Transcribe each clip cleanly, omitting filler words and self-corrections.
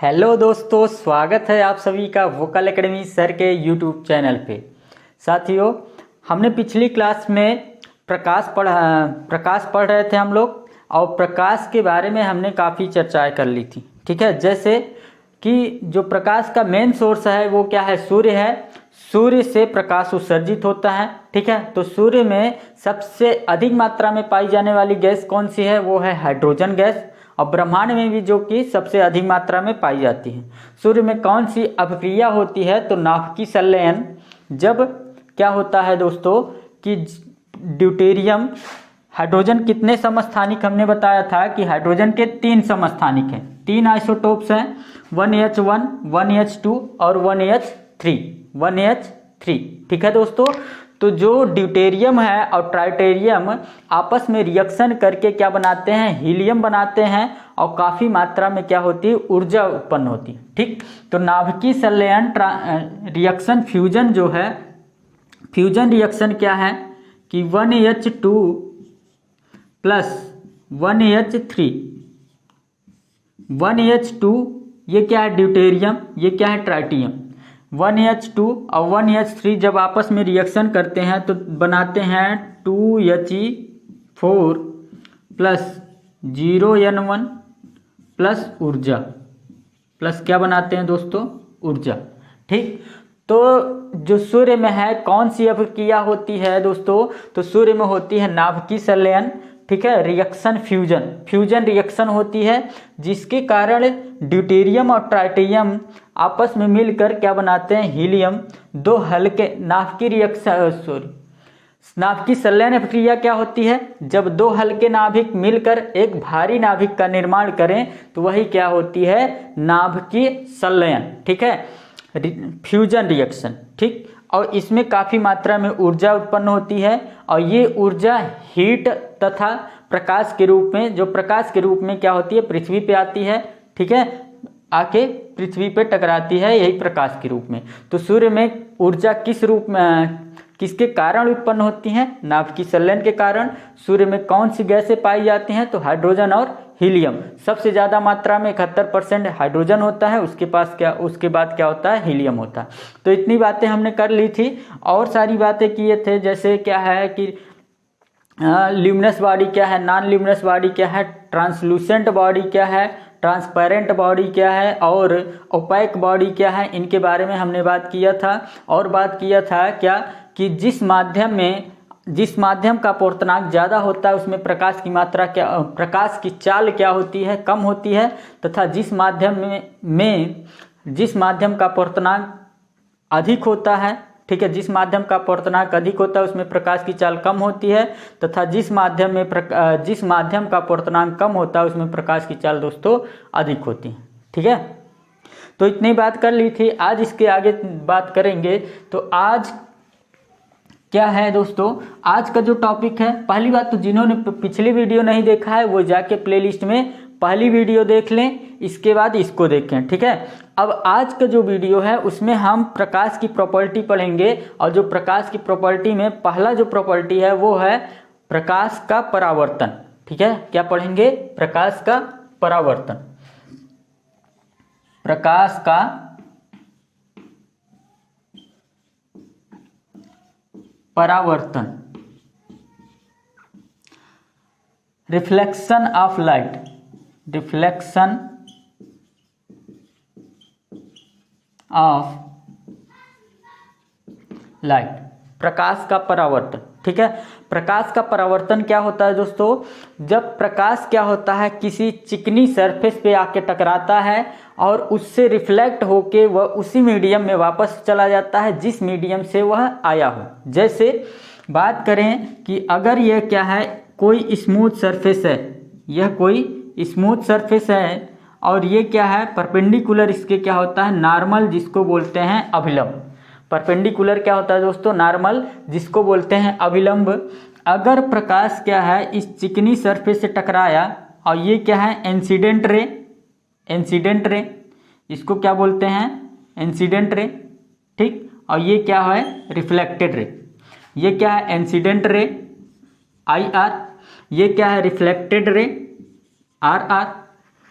Hello दोस्तों, स्वागत है आप सभी का वोकल एकेडमी सर के यूट्यूब चैनल पे। साथियों, हमने पिछली क्लास में प्रकाश पढ़ रहे थे हम लोग, और प्रकाश के बारे में हमने काफ़ी चर्चाएं कर ली थी। ठीक है, जैसे कि जो प्रकाश का मेन सोर्स है वो क्या है? सूर्य है। सूर्य से प्रकाश उत्सर्जित होता है। ठीक है, तो सूर्य में सबसे अधिक मात्रा में पाई जाने वाली गैस कौन सी है? वो है हाइड्रोजन गैस। और ब्रह्मांड में भी जो कि सबसे अधिक मात्रा में पाई जाती है। सूर्य में कौन सी अभिक्रिया होती है? तो नाभिकीय संलयन। जब क्या होता है दोस्तों कि ड्यूटेरियम, हाइड्रोजन कितने समस्थानिक हमने बताया था कि हाइड्रोजन के 3 समस्थानिक हैं, 3 आइसोटोप्स हैं, 1H1, 1H2 और 1H3। ठीक है दोस्तों, तो जो ड्यूटेरियम है और ट्राइटेरियम आपस में रिएक्शन करके क्या बनाते हैं? हीलियम बनाते हैं, और काफ़ी मात्रा में क्या होती है? ऊर्जा उत्पन्न होती है। ठीक, तो नाभिकीय संलयन रिएक्शन फ्यूजन जो है, फ्यूजन रिएक्शन क्या है कि 1H2 प्लस 1H3, 1H2 ये क्या है? ड्यूटेरियम। ये क्या है? ट्राइटियम। 1H2 और 1H3 जब आपस में रिएक्शन करते हैं तो बनाते हैं 2He4 प्लस 0N1 प्लस ऊर्जा, प्लस क्या बनाते हैं दोस्तों? ऊर्जा। ठीक, तो जो सूर्य में है कौन सी अभिक्रिया होती है दोस्तों? तो सूर्य में होती है नाभिकीय संलयन। ठीक है, रिएक्शन फ्यूजन रिएक्शन होती है, जिसके कारण ड्यूटेरियम और ट्राइटियम आपस में मिलकर क्या बनाते हैं? हीलियम। दो हल्के नाभिकीय संलयन प्रक्रिया क्या होती है? जब दो हल्के नाभिक मिलकर एक भारी नाभिक का निर्माण करें तो वही क्या होती है? नाभिकीय संलयन। ठीक है, फ्यूजन रिएक्शन। ठीक, और इसमें काफ़ी मात्रा में ऊर्जा उत्पन्न होती है, और ये ऊर्जा हीट तथा प्रकाश के रूप में, जो प्रकाश के रूप में क्या होती है? पृथ्वी पे आती है। ठीक है, आके पृथ्वी पे टकराती है, यही प्रकाश के रूप में। तो सूर्य में ऊर्जा किस रूप में, किसके कारण उत्पन्न होती हैं? नाभिकीय संलयन के कारण। सूर्य में कौन सी गैसें पाई जाती हैं? तो हाइड्रोजन और हीलियम। सबसे ज़्यादा मात्रा में 71% हाइड्रोजन होता है, उसके बाद क्या होता है? हीलियम होता है। तो इतनी बातें हमने कर ली थी, और सारी बातें किए थे, जैसे क्या है कि ल्यूमिनस बॉडी क्या है, नॉन ल्यूमिनस बॉडी क्या है, ट्रांसलूसेंट बॉडी क्या है, ट्रांसपेरेंट बॉडी क्या है, और ओपैक बॉडी क्या है, इनके बारे में हमने बात किया था। और बात किया था क्या कि जिस माध्यम का अपवर्तनांक ज़्यादा होता है उसमें प्रकाश की मात्रा क्या, प्रकाश की चाल क्या होती है? कम होती है। तथा जिस माध्यम का अपवर्तनांक अधिक होता है, ठीक है, जिस माध्यम का अपवर्तनांक अधिक होता है उसमें प्रकाश की चाल कम होती है, तथा जिस माध्यम का अपवर्तनांक कम होता है उसमें प्रकाश की चाल दोस्तों अधिक होती है। ठीक है, तो इतनी बात कर ली थी। आज इसके आगे बात करेंगे। तो आज क्या है दोस्तों? आज का जो टॉपिक है, पहली बात तो जिन्होंने पिछली वीडियो नहीं देखा है वो जाके प्लेलिस्ट में पहली वीडियो देख लें, इसके बाद इसको देखें। ठीक है, अब आज का जो वीडियो है उसमें हम प्रकाश की प्रॉपर्टी पढ़ेंगे, और जो प्रकाश की प्रॉपर्टी में पहला जो प्रॉपर्टी है वो है प्रकाश का परावर्तन। ठीक है, क्या पढ़ेंगे? प्रकाश का परावर्तन। प्रकाश का परावर्तन, reflection of light, reflection of light, प्रकाश का परावर्तन। ठीक है, प्रकाश का परावर्तन क्या होता है दोस्तों? जब प्रकाश क्या होता है, किसी चिकनी सरफेस पे आके टकराता है और उससे रिफ्लेक्ट होके वह उसी मीडियम में वापस चला जाता है जिस मीडियम से वह आया हो। जैसे बात करें कि अगर यह क्या है, कोई स्मूथ सरफेस है, यह कोई स्मूथ सरफेस है, और ये क्या है? परपेंडिकुलर इसके क्या होता है? नॉर्मल, जिसको बोलते हैं अभिलंब। परपेंडिकुलर क्या होता है दोस्तों? नॉर्मल, जिसको बोलते हैं अभिलंब। अगर प्रकाश क्या है इस चिकनी सरफेस से टकराया, और ये क्या है? इंसिडेंट रे, इसको क्या बोलते हैं? Incident ray. ठीक, और ये क्या है? Reflected ray. ये क्या है? इंसिडेंट रे IR, ये क्या है? Reflected ray RR।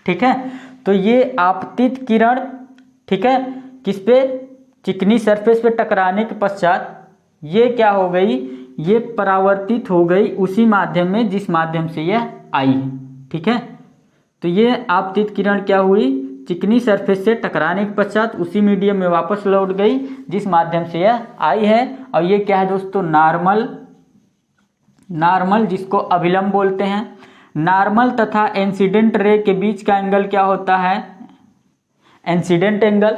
ठीक है, तो ये आपतित किरण, ठीक है, किस पे, चिकनी सरफेस पे टकराने के पश्चात ये क्या हो गई, ये परावर्तित हो गई उसी माध्यम में जिस माध्यम से यह आई है, ठीक है। तो ये आपतित किरण क्या हुई, चिकनी सरफेस से टकराने के पश्चात उसी मीडियम में वापस लौट गई जिस माध्यम से यह आई है। और ये क्या है दोस्तों, नॉर्मल जिसको अभिलंब बोलते हैं। नॉर्मल तथा इंसिडेंट रे के बीच का एंगल क्या होता है, इंसिडेंट एंगल।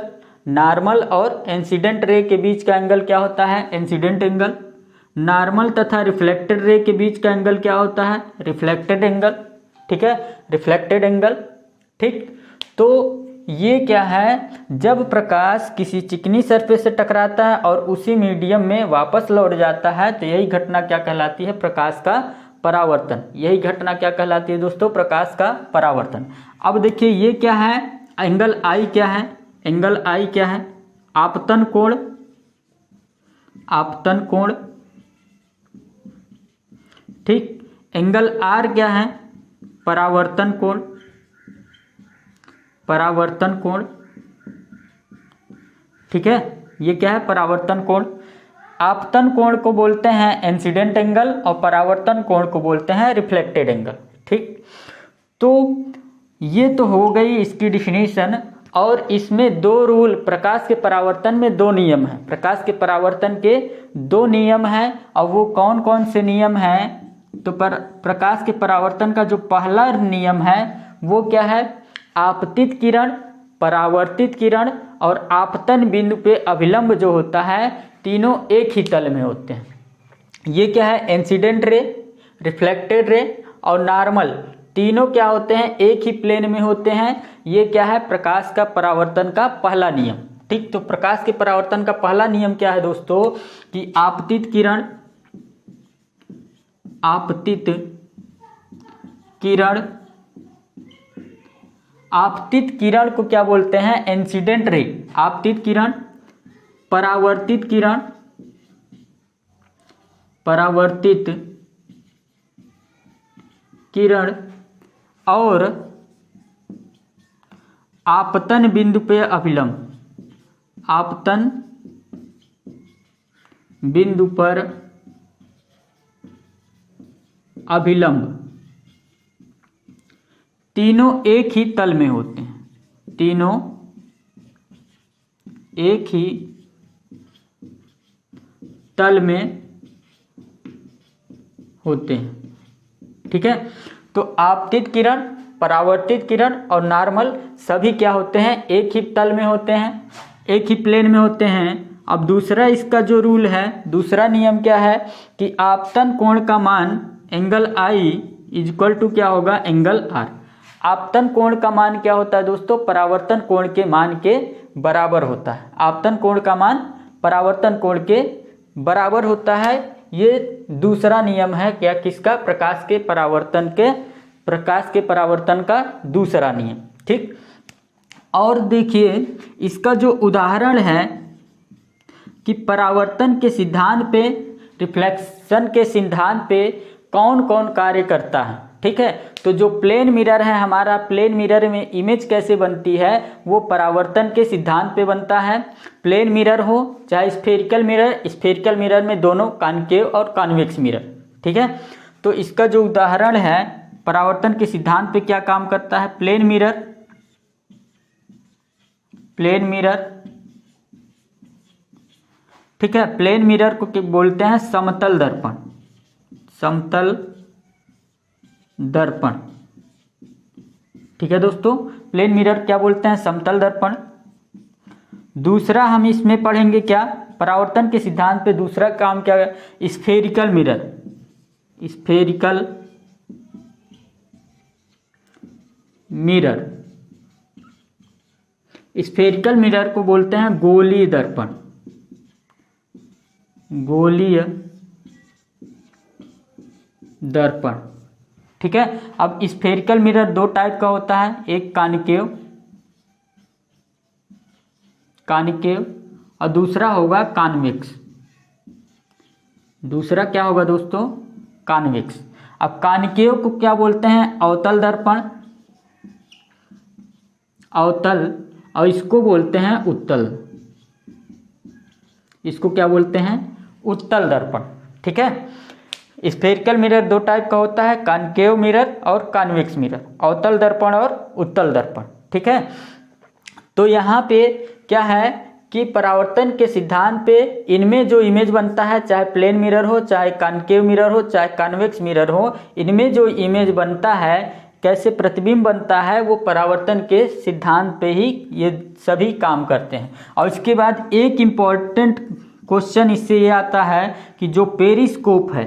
नॉर्मल और इंसिडेंट रे के बीच का एंगल क्या होता है, इंसिडेंट एंगल। नॉर्मल तथा रिफ्लेक्टेड रे के बीच का एंगल क्या होता है, रिफ्लेक्टेड एंगल, ठीक है, रिफ्लेक्टेड एंगल, ठीक। तो ये क्या है, जब प्रकाश किसी चिकनी सरफेस से टकराता है और उसी मीडियम में वापस लौट जाता है तो यही घटना क्या कहलाती है, प्रकाश का परावर्तन। यही घटना क्या कहलाती है दोस्तों, प्रकाश का परावर्तन। अब देखिए ये क्या है, एंगल आई क्या है, एंगल आई क्या है, आपतन कोण, आपतन कोण, ठीक। एंगल आर क्या है, परावर्तन कोण, परावर्तन कोण, ठीक है, ये क्या है, परावर्तन कोण। आपतन कोण को बोलते हैं इंसिडेंट एंगल और परावर्तन कोण को बोलते हैं रिफ्लेक्टेड एंगल, ठीक। तो ये तो हो गई इसकी डिफिनीशन। और इसमें दो रूल, प्रकाश के परावर्तन में दो नियम हैं, प्रकाश के परावर्तन के दो नियम हैं। और वो कौन कौन से नियम हैं, तो प्रकाश के परावर्तन का जो पहला नियम है वो क्या है, आपतित किरण, परावर्तित किरण और आपतन बिंदु पे अभिलंब जो होता है, तीनों एक ही तल में होते हैं। ये क्या है, इंसिडेंट रे, रिफ्लेक्टेड रे और नॉर्मल, तीनों क्या होते हैं, एक ही प्लेन में होते हैं। ये क्या है, प्रकाश का परावर्तन का पहला नियम, ठीक। तो प्रकाश के परावर्तन का पहला नियम क्या है दोस्तों, कि आपतित किरण, आपतित किरण, आपतित किरण को क्या बोलते हैं, इंसिडेंट रे। आपतित किरण, परावर्तित किरण, परावर्तित किरण और आपतन बिंदु पे अभिलंब, आपतन बिंदु पर अभिलंब, तीनों एक ही तल में होते हैं, तीनों एक ही तल में होते हैं, ठीक है। तो आपतित किरण, परावर्तित किरण और नॉर्मल सभी क्या होते हैं, एक ही तल में होते हैं, एक ही प्लेन में होते हैं। अब दूसरा इसका जो रूल है, दूसरा नियम क्या है, कि आपतन कोण का मान angle i is equal to क्या होगा, एंगल आर। आपतन कोण का मान क्या होता है दोस्तों, परावर्तन कोण के मान के बराबर होता है। आपतन कोण का मान परावर्तन कोण के बराबर होता है। ये दूसरा नियम है क्या, किसका, प्रकाश के परावर्तन का दूसरा नियम, ठीक। और देखिए इसका जो उदाहरण है कि परावर्तन के सिद्धांत पे, रिफ्लेक्शन के सिद्धांत पे कौन कौन कार्य करता है, ठीक है। तो जो प्लेन मिरर है हमारा, प्लेन मिरर में इमेज कैसे बनती है, वो परावर्तन के सिद्धांत पे बनता है। प्लेन मिरर हो चाहे स्फेरिकल मिरर, स्फेरिकल मिरर में दोनों कॉनकेव और कॉन्वेक्स मिरर, ठीक है। तो इसका जो उदाहरण है, परावर्तन के सिद्धांत पे क्या काम करता है, प्लेन मिरर, प्लेन मिरर, ठीक है। प्लेन मिरर को बोलते हैं समतल दर्पण, समतल दर्पण, ठीक है दोस्तों। प्लेन मिरर क्या बोलते हैं, समतल दर्पण। दूसरा हम इसमें पढ़ेंगे क्या, परावर्तन के सिद्धांत पे दूसरा काम क्या है, spherical mirror, spherical mirror. Spherical mirror को बोलते हैं गोलीय दर्पण, गोलीय दर्पण, ठीक है। अब स्फेरिकल मिरर दो टाइप का होता है, एक कॉनकेव, कॉनकेव और दूसरा होगा कॉन्वेक्स। दूसरा क्या होगा दोस्तों, कॉन्वेक्स। अब कॉनकेव को क्या बोलते हैं, अवतल दर्पण, अवतल, और इसको बोलते हैं उत्तल। इसको क्या बोलते हैं? उत्तल दर्पण। ठीक है। स्फेरिकल मिरर दो टाइप का होता है, कॉनकेव मिरर और कॉन्वेक्स मिरर, अवतल दर्पण और उत्तल दर्पण। ठीक है। तो यहाँ पे क्या है कि परावर्तन के सिद्धांत पे इनमें जो इमेज बनता है, चाहे प्लेन मिरर हो, चाहे कॉनकेव मिरर हो, चाहे कॉन्वेक्स मिरर हो, इनमें जो इमेज बनता है, कैसे प्रतिबिंब बनता है, वो परावर्तन के सिद्धांत पे ही ये सभी काम करते हैं। और इसके बाद एक इम्पॉर्टेंट क्वेश्चन इससे ये आता है कि जो पेरिस्कोप है,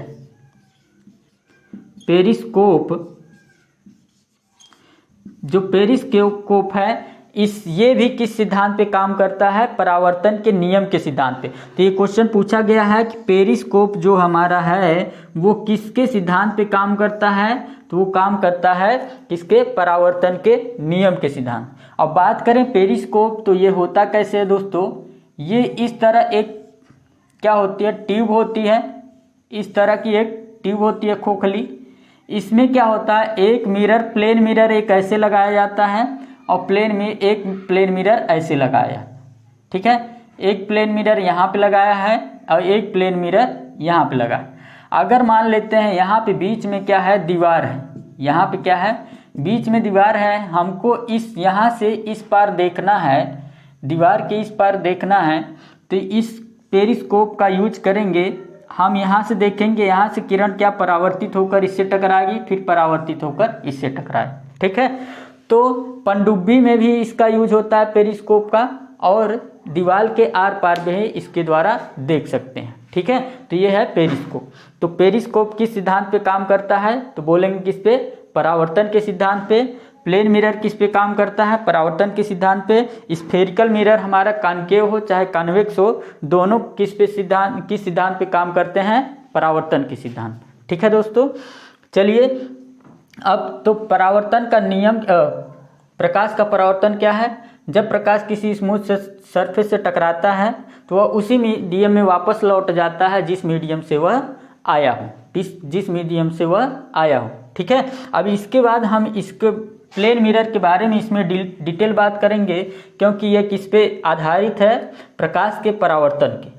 जो पेरिस्कोप है, ये भी किस सिद्धांत पे काम करता है? परावर्तन के नियम के सिद्धांत पे। तो ये क्वेश्चन पूछा गया है कि पेरिस्कोप जो हमारा है वो किसके सिद्धांत पे काम करता है? तो वो काम करता है किसके? परावर्तन के नियम के सिद्धांत। अब बात करें पेरिस्कोप, तो ये होता कैसे है दोस्तों? ये इस तरह एक क्या होती है? ट्यूब होती है। इस तरह की एक ट्यूब होती है खोखली। इसमें क्या होता है? एक मिरर, प्लेन मिरर एक ऐसे लगाया जाता है और एक प्लेन मिरर ऐसे लगाया। ठीक है। एक प्लेन मिरर यहाँ पे लगाया है और एक प्लेन मिरर यहाँ पे लगा है। अगर मान लेते हैं यहाँ पे बीच में क्या है? दीवार है। यहाँ पे क्या है? बीच में दीवार है। हमको यहाँ से इस पार देखना है, दीवार के इस पार देखना है, तो इस पेरिस्कोप का यूज करेंगे। हम यहाँ से देखेंगे, यहाँ से किरण क्या परावर्तित होकर इससे टकराएगी, फिर परावर्तित होकर इससे टकराए। ठीक है। तो पनडुब्बी में भी इसका यूज होता है पेरिस्कोप का, और दीवार के आर पार भी इसके द्वारा देख सकते हैं। ठीक है। तो ये है पेरिस्कोप। तो पेरिस्कोप किस सिद्धांत पे काम करता है? तो बोलेंगे किस पे? परावर्तन के सिद्धांत पे। प्लेन मिरर किस पे काम करता है? परावर्तन के सिद्धांत पे। स्फेरिकल मिरर हमारा कॉनकेव हो चाहे कॉन्वेक्स हो, दोनों किस सिद्धांत पे काम करते हैं? परावर्तन के सिद्धांत। ठीक है दोस्तों। चलिए अब तो परावर्तन का नियम, प्रकाश का परावर्तन क्या है? जब प्रकाश किसी स्मूथ सरफेस से टकराता है तो वह उसी मीडियम में वापस लौट जाता है जिस मीडियम से वह आया हो, जिस मीडियम से वह आया हो। ठीक है। अब इसके बाद हम इसके प्लेन मिरर के बारे में इसमें डिटेल बात करेंगे, क्योंकि यह किस पे आधारित है? प्रकाश के परावर्तन के।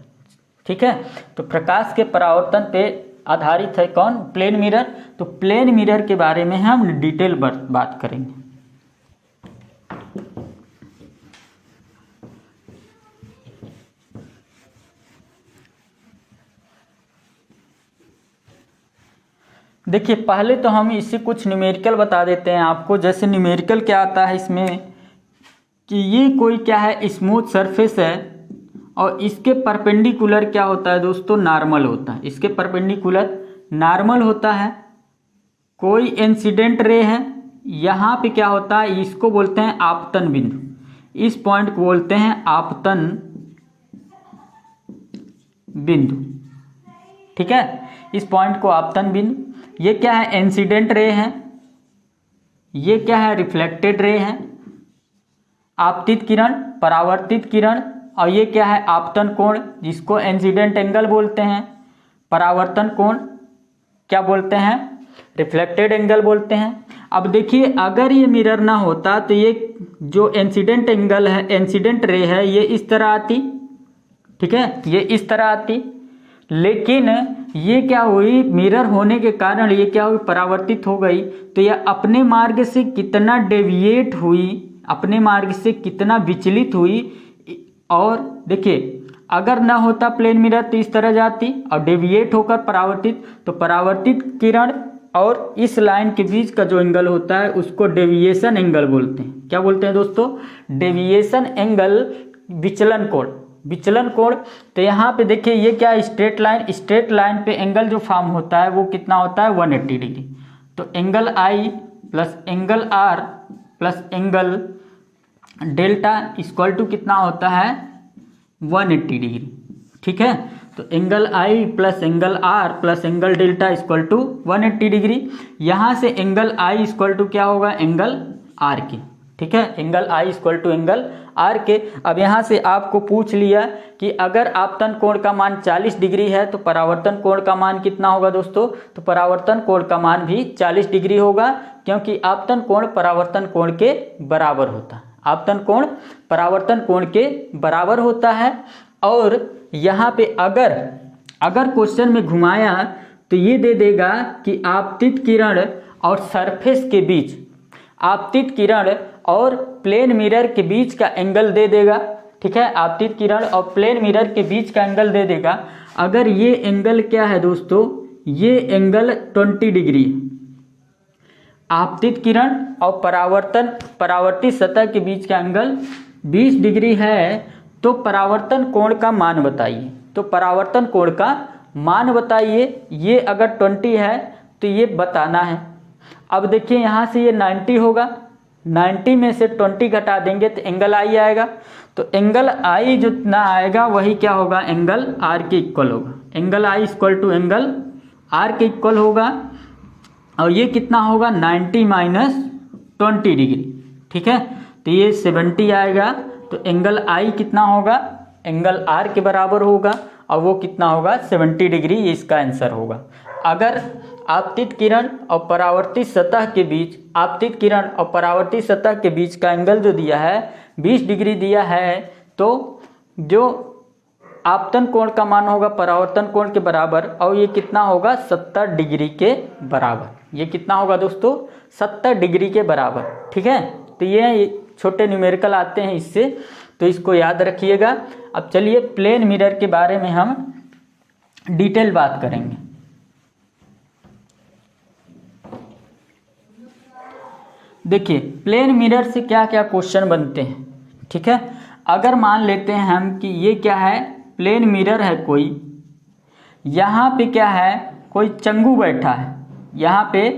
ठीक है। तो प्रकाश के परावर्तन पे आधारित है कौन? Plane mirror. तो प्लेन मिरर के बारे में हम डिटेल बात करेंगे। देखिए पहले तो हम इससे कुछ न्यूमेरिकल बता देते हैं आपको। जैसे न्यूमेरिकल क्या आता है इसमें कि ये कोई क्या है? स्मूथ सरफेस है और इसके परपेंडिकुलर क्या होता है दोस्तों? नॉर्मल होता है। इसके परपेंडिकुलर नॉर्मल होता है। कोई इंसिडेंट रे है, यहाँ पे क्या होता है? इसको बोलते हैं आपतन बिंदु। इस पॉइंट को बोलते हैं आपतन बिंदु। ठीक है। इस पॉइंट को आपतन बिंदु। ये क्या है? इंसिडेंट रे है। ये क्या है? रिफ्लेक्टेड रे है। आपतित किरण, परावर्तित किरण, और ये क्या है? आपतन कोण, जिसको इंसिडेंट एंगल बोलते हैं। परावर्तन कोण क्या बोलते हैं? रिफ्लेक्टेड एंगल बोलते हैं। अब देखिए अगर ये मिरर ना होता तो ये जो इंसिडेंट एंगल है, इंसिडेंट रे है, ये इस तरह आती। ठीक है। ये इस तरह आती, लेकिन ये क्या हुई? मिरर होने के कारण ये क्या हुई? परावर्तित हो गई। तो यह अपने मार्ग से कितना डेविएट हुई, अपने मार्ग से कितना विचलित हुई। और देखिए अगर ना होता प्लेन मिरर तो इस तरह जाती और डेविएट होकर परावर्तित, तो परावर्तित किरण और इस लाइन के बीच का जो एंगल होता है उसको डेविएशन एंगल बोलते हैं। क्या बोलते हैं दोस्तों? डेविएशन एंगल, विचलन कोण, विचलन कोण। तो यहाँ पे देखिए ये क्या है? स्ट्रेट लाइन पे एंगल जो फॉर्म होता है वो कितना होता है? 180 डिग्री। तो angle i plus angle r plus angle delta equal to कितना होता है? 180 डिग्री। ठीक है। तो angle i plus angle r plus angle delta equal to 180 degree. यहाँ से एंगल आई इक्वल टू क्या होगा? एंगल आर के। ठीक है। Angle i equal to angle r के। अब यहाँ से आपको पूछ लिया कि अगर आपतन कोण का मान 40 डिग्री है तो परावर्तन कोण का मान कितना होगा दोस्तों? तो परावर्तन कोण का मान भी 40 डिग्री होगा, क्योंकि आपतन कोण परावर्तन कोण के बराबर होता है। आपतन कोण परावर्तन कोण के बराबर होता है। और यहाँ पे अगर क्वेश्चन में घुमाया तो ये दे देगा कि आपतित किरण और सरफेस के बीच, आपतित किरण और प्लेन मिरर के बीच का एंगल दे देगा। ठीक है, आपतित किरण और प्लेन मिरर के बीच का एंगल दे देगा। अगर ये एंगल क्या है दोस्तों, ये एंगल 20 डिग्री, आपतित किरण और परावर्तित सतह के बीच का एंगल 20 डिग्री है, तो परावर्तन कोण का मान बताइए। तो परावर्तन कोण का मान बताइए। ये अगर 20 है तो ये बताना है। अब देखिए यहाँ से ये 90 होगा, 90 में से 20 घटा देंगे तो एंगल आई आएगा। तो एंगल आई जितना आएगा वही क्या होगा, एंगल आर के इक्वल होगा। Angle i equal to angle r के इक्वल होगा। और ये कितना होगा, 90 माइनस 20 डिग्री। ठीक है, तो ये 70 आएगा। तो एंगल आई कितना होगा, एंगल आर के बराबर होगा, और वो कितना होगा, 70 डिग्री। ये इसका आंसर होगा। अगर आपतित किरण और परावर्तित सतह के बीच, आपतित किरण और परावर्तित सतह के बीच का एंगल जो दिया है 20 डिग्री दिया है, तो जो आपतन कोण का मान होगा परावर्तन कोण के बराबर, और ये कितना होगा, 70 डिग्री के बराबर। ये कितना होगा दोस्तों, 70 डिग्री के बराबर। ठीक है, तो ये छोटे न्यूमेरिकल आते हैं इससे, तो इसको याद रखिएगा। अब चलिए प्लेन मिरर के बारे में हम डिटेल बात करेंगे। देखिए प्लेन मिरर से क्या क्या क्वेश्चन बनते हैं। ठीक है, अगर मान लेते हैं हम कि ये क्या है, प्लेन मिरर है कोई, यहाँ पे क्या है, कोई चंगू बैठा है, यहाँ पे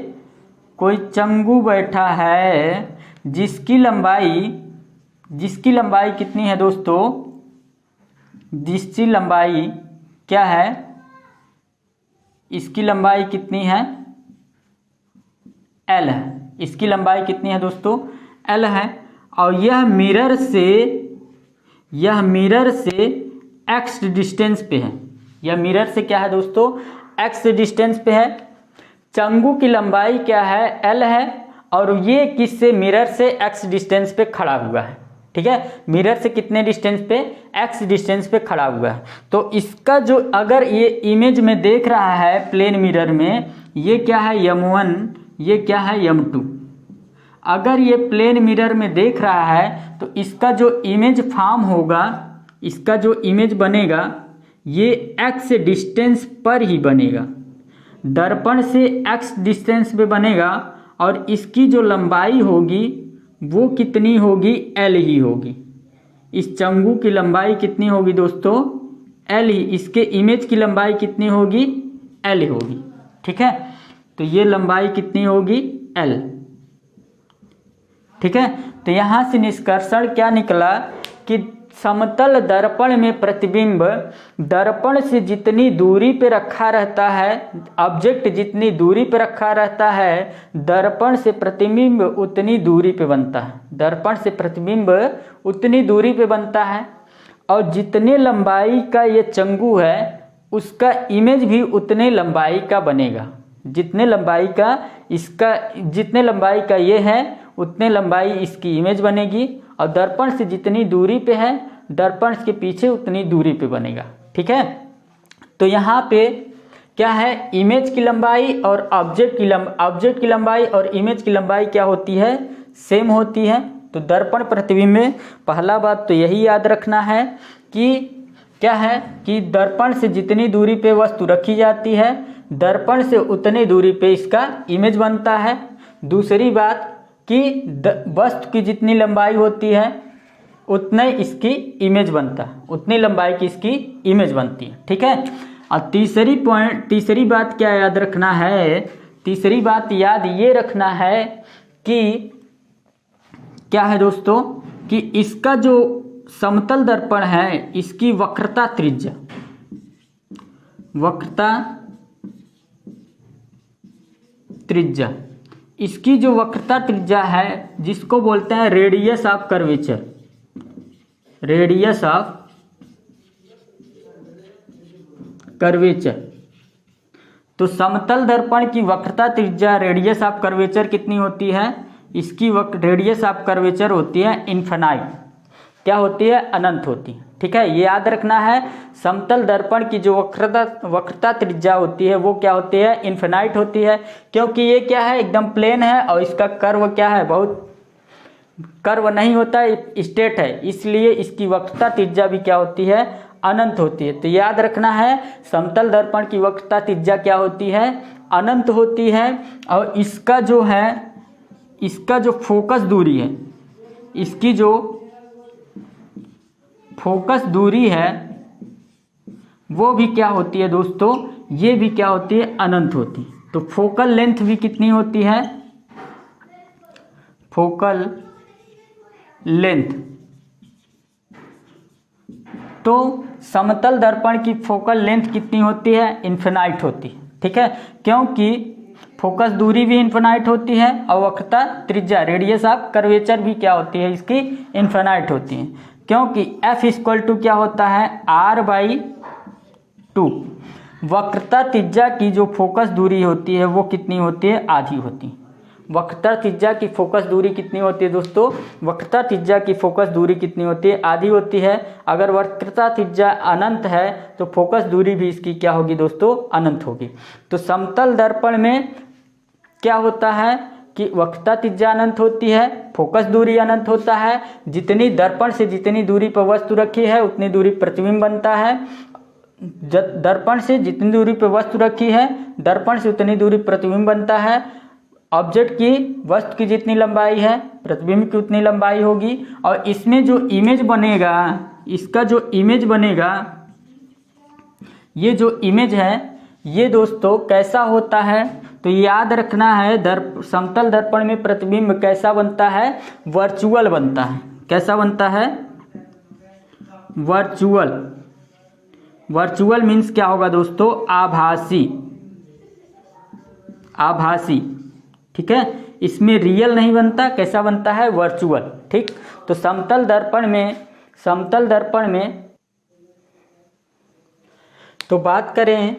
कोई चंगू बैठा है जिसकी लंबाई कितनी है दोस्तों, जिसकी लंबाई क्या है, इसकी लंबाई कितनी है, L है। इसकी लंबाई कितनी है दोस्तों, L है। और यह मिरर से x डिस्टेंस पे है। यह मिरर से क्या है दोस्तों, x डिस्टेंस पे है। चंगू की लंबाई क्या है, L है, और ये किससे, मिरर से x डिस्टेंस पे खड़ा हुआ है। ठीक है, मिरर से कितने डिस्टेंस पे, x डिस्टेंस पे खड़ा हुआ है। तो इसका जो, अगर ये इमेज में देख रहा है प्लेन मिरर में, ये क्या है m1, ये क्या है m2। अगर ये प्लेन मिरर में देख रहा है तो इसका जो इमेज फॉर्म होगा, इसका जो इमेज बनेगा, ये x डिस्टेंस पर ही बनेगा, दर्पण से x डिस्टेंस पे बनेगा। और इसकी जो लंबाई होगी वो कितनी होगी, L ही होगी। इस चंगू की लंबाई कितनी होगी दोस्तों, L ही। इसके इमेज की लंबाई कितनी होगी, L होगी। ठीक है, तो ये लंबाई कितनी होगी, L। ठीक है, तो यहाँ से निष्कर्षण क्या निकला कि समतल दर्पण में प्रतिबिंब दर्पण से जितनी दूरी पे रखा रहता है, ऑब्जेक्ट जितनी दूरी पे रखा रहता है, दर्पण से प्रतिबिंब उतनी दूरी पे बनता है। दर्पण से प्रतिबिंब उतनी दूरी पे बनता है। और जितने लंबाई का ये चंगू है उसका इमेज भी उतने लंबाई का बनेगा। जितने लंबाई का ये है उतने लंबाई इसकी इमेज बनेगी। और दर्पण से जितनी दूरी पे है, दर्पण के पीछे उतनी दूरी पे बनेगा। ठीक है, तो यहाँ पे क्या है, इमेज की लंबाई और ऑब्जेक्ट की लंबाई और इमेज की लंबाई क्या होती है, सेम होती है। तो दर्पण प्रतिबिंब में पहला बात तो यही याद रखना है कि क्या है कि दर्पण से जितनी दूरी पे वस्तु रखी जाती है, दर्पण से उतनी दूरी पे इसका इमेज बनता है। दूसरी बात कि वस्तु की जितनी लंबाई होती है उतने इसकी इमेज बनता है, उतनी लंबाई की इसकी इमेज बनती है। ठीक है, और तीसरी बात क्या याद रखना है, तीसरी बात याद ये रखना है कि क्या है दोस्तों, कि इसका जो समतल दर्पण है इसकी वक्रता त्रिज्या, इसकी जो वक्रता त्रिज्या है जिसको बोलते हैं रेडियस ऑफ कर्वेचर, तो समतल दर्पण की वक्रता त्रिज्या रेडियस ऑफ कर्वेचर कितनी होती है, इसकी रेडियस ऑफ कर्वेचर होती है इन्फिनाइट, क्या होती है, अनंत होती है। ठीक है, ये याद रखना है। समतल दर्पण की जो वक्रता त्रिज्या होती है वो क्या होती है, इन्फिनाइट होती है, क्योंकि ये क्या है, एकदम प्लेन है और इसका कर्व क्या है, बहुत कर्व नहीं होता है, स्ट्रेट है, इसलिए इसकी वक्रता त्रिज्या भी क्या होती है, अनंत होती है। तो याद रखना है समतल दर्पण की वक्रता त्रिज्या क्या होती है, अनंत होती है। और इसका जो है, इसका जो फोकस दूरी है, इसकी जो फोकस दूरी है वो भी क्या होती है दोस्तों, ये भी क्या होती है, अनंत होती है। तो फोकल लेंथ भी कितनी होती है, फोकल लेंथ, तो समतल दर्पण की फोकल लेंथ कितनी होती है, इन्फिनाइट होती है। ठीक है, क्योंकि फोकस दूरी भी इन्फिनाइट होती है और वक्रता त्रिज्या रेडियस ऑफ कर्वेचर भी क्या होती है, इसकी इन्फिनाइट होती है, क्योंकि F इक्वल टू क्या होता है, R/2। वक्रता त्रिज्या की जो फोकस दूरी होती है वो कितनी होती है, आधी होती है। वक्रता त्रिज्या की फोकस दूरी कितनी होती है दोस्तों, वक्रता त्रिज्या की फोकस दूरी कितनी होती है, आधी होती है। अगर वक्रता त्रिज्या अनंत है तो फोकस दूरी भी इसकी क्या होगी दोस्तों, अनंत होगी। तो समतल दर्पण में क्या होता है कि वक्रता त्रिज्या अनंत होती है, फोकस दूरी अनंत होता है। जितनी दर्पण से जितनी दूरी पर वस्तु रखी है उतनी दूरी प्रतिबिंब बनता है। दर्पण से जितनी दूरी पर वस्तु रखी है दर्पण से उतनी दूरी प्रतिबिंब बनता है। ऑब्जेक्ट की, वस्तु की जितनी लंबाई है प्रतिबिंब की उतनी लंबाई होगी। और इसमें जो इमेज बनेगा, इसका जो इमेज बनेगा, ये जो इमेज है ये दोस्तों कैसा होता है, तो याद रखना है समतल दर्पण में प्रतिबिंब कैसा बनता है, वर्चुअल बनता है। कैसा बनता है, वर्चुअल। वर्चुअल मीन्स क्या होगा दोस्तों, आभासी, आभासी। ठीक है, इसमें रियल नहीं बनता, कैसा बनता है, वर्चुअल। ठीक, तो समतल दर्पण में तो बात करें